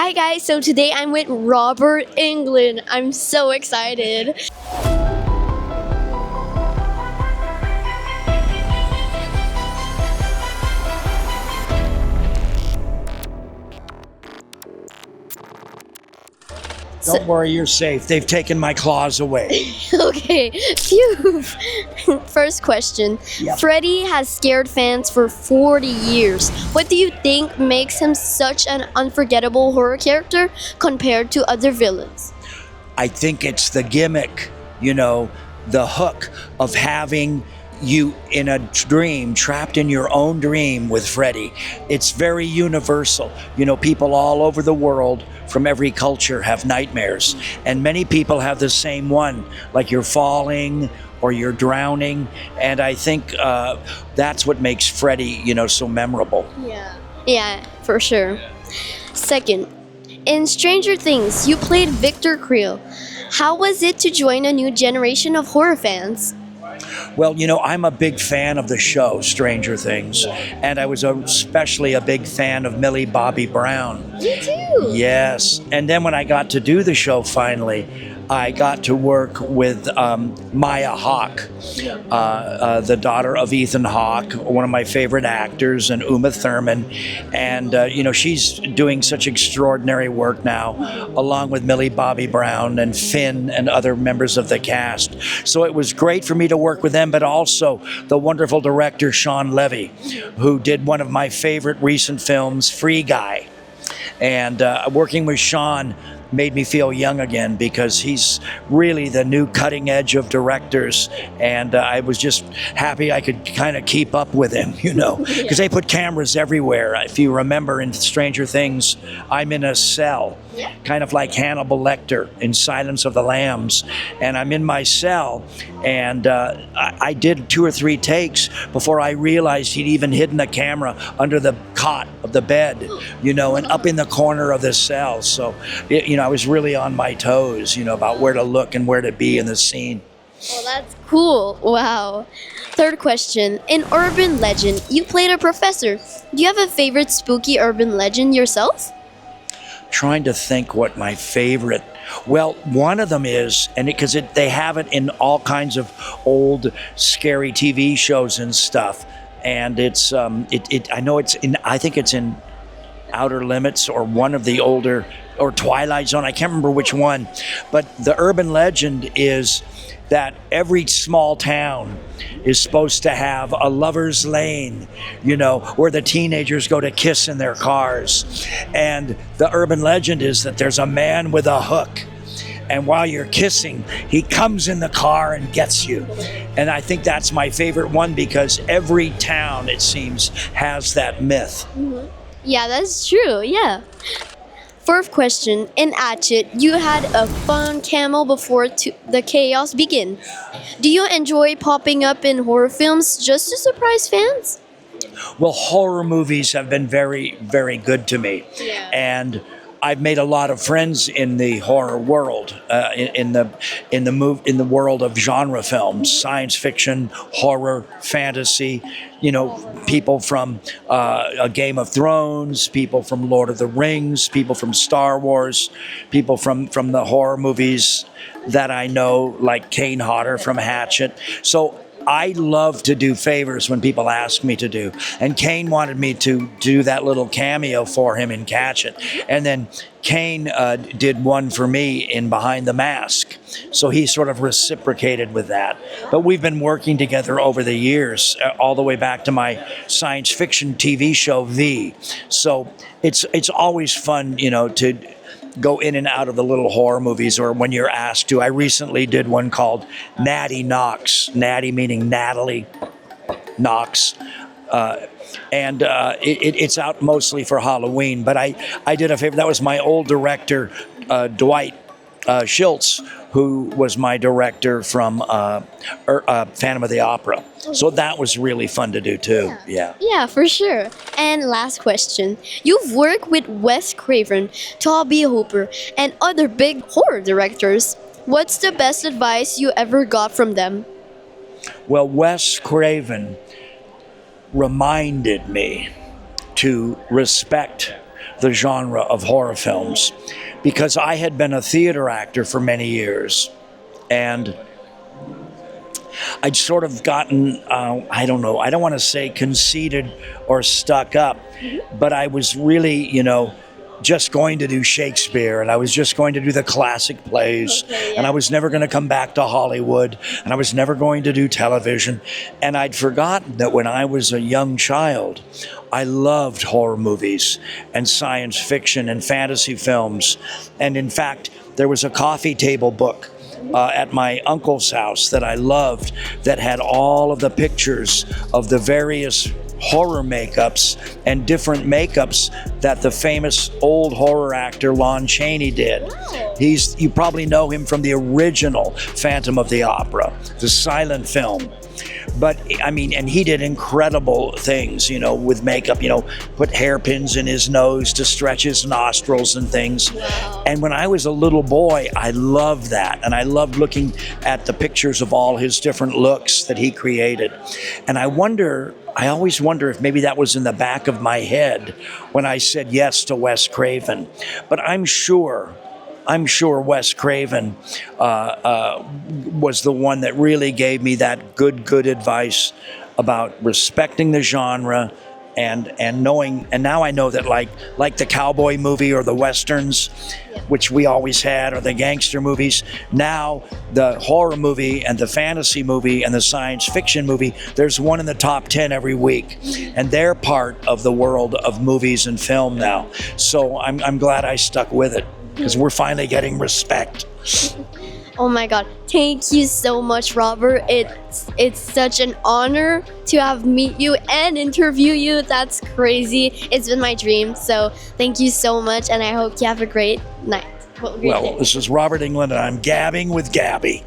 Hi guys, so today I'm with Robert Englund. I'm so excited. Don't worry, you're safe. They've taken my claws away. Okay, phew. First question. Yep. Freddy has scared fans for 40 years. What do you think makes him such an unforgettable horror character compared to other villains? I think it's the gimmick, the hook of having you in a dream, trapped in your own dream with Freddy. It's very universal. People all over the world from every culture have nightmares, and many people have the same one, like you're falling or you're drowning, and I think that's what makes Freddy, so memorable. Yeah, for sure. Second, in Stranger Things, you played Victor Creel. How was it to join a new generation of horror fans? Well, I'm a big fan of the show, Stranger Things, and I was especially a big fan of Millie Bobby Brown. Me too. Yes, and then when I got to do the show finally, I got to work with Maya Hawke, the daughter of Ethan Hawke, one of my favorite actors, and Uma Thurman. And, she's doing such extraordinary work now, along with Millie Bobby Brown and Finn and other members of the cast. So it was great for me to work with them, but also the wonderful director, Sean Levy, who did one of my favorite recent films, Free Guy. And working with Sean made me feel young again, because he's really the new cutting edge of directors, and I was just happy I could kind of keep up with him, because they put cameras everywhere. If you remember in Stranger Things, I'm in a cell, kind of like Hannibal Lecter in Silence of the Lambs, and I'm in my cell, and I did 2 or 3 takes before I realized he'd even hidden a camera under the cot of the bed, and up in the corner of the cell. So I was really on my toes, about where to look and where to be in the scene. Oh, that's cool. Wow. Third question. In Urban Legend, you played a professor. Do you have a favorite spooky urban legend yourself? Trying to think what my favorite. Well, one of them is, and because they have it in all kinds of old scary TV shows and stuff, and it's I know it's in. I think it's in Outer Limits or one of the older, or Twilight Zone, I can't remember which one, but the urban legend is that every small town is supposed to have a lover's lane, where the teenagers go to kiss in their cars. And the urban legend is that there's a man with a hook, and while you're kissing, he comes in the car and gets you. And I think that's my favorite one, because every town, it seems, has that myth. Mm-hmm. Yeah, that's true, yeah. Fourth question. In Hatchet, you had a fun cameo before the chaos begin. Do you enjoy popping up in horror films just to surprise fans? Well, horror movies have been very, very good to me. Yeah. And I've made a lot of friends in the horror world, in the world of genre films, science fiction, horror, fantasy. People from a Game of Thrones, people from Lord of the Rings, people from Star Wars, people from the horror movies that I know, like Kane Hodder from Hatchet. So I love to do favors when people ask me to do. And Kane wanted me to do that little cameo for him in Catch It. And then Kane did one for me in Behind the Mask. So he sort of reciprocated with that. But we've been working together over the years, all the way back to my science fiction TV show, V. So it's always fun, to go in and out of the little horror movies, or when you're asked to. I recently did one called Natty Knox, Natty meaning Natalie Knox, and it's out mostly for Halloween, but I did a favor. That was my old director, Dwight Schultz, who was my director from Phantom of the Opera. So that was really fun to do too. Yeah, for sure. And last question. You've worked with Wes Craven, Toby Hooper, and other big horror directors. What's the best advice you ever got from them? Well, Wes Craven reminded me to respect the genre of horror films, because I had been a theater actor for many years, and I'd sort of gotten, I don't know, I don't want to say conceited or stuck up, but I was really, just going to do Shakespeare, and I was just going to do the classic plays, and I was never going to come back to Hollywood, and I was never going to do television. And I'd forgotten that when I was a young child, I loved horror movies and science fiction and fantasy films. And in fact, there was a coffee table book at my uncle's house that I loved, that had all of the pictures of the various horror makeups and different makeups that the famous old horror actor Lon Chaney did. You probably know him from the original Phantom of the Opera, the silent film. But I mean, and he did incredible things, with makeup, put hairpins in his nose to stretch his nostrils and things. Wow. And when I was a little boy, I loved that. And I loved looking at the pictures of all his different looks that he created. And I always wonder if maybe that was in the back of my head when I said yes to Wes Craven. But I'm sure Wes Craven was the one that really gave me that good advice about respecting the genre and knowing. And now I know that like the cowboy movie or the westerns, which we always had, or the gangster movies, now the horror movie and the fantasy movie and the science fiction movie, there's one in the top 10 every week, and they're part of the world of movies and film now. So I'm glad I stuck with it, because we're finally getting respect. Oh my God. Thank you so much, Robert. It's such an honor to have meet you and interview you. That's crazy. It's been my dream. So thank you so much, and I hope you have a great night. Well, this is Robert Englund, and I'm gabbing with Gaby.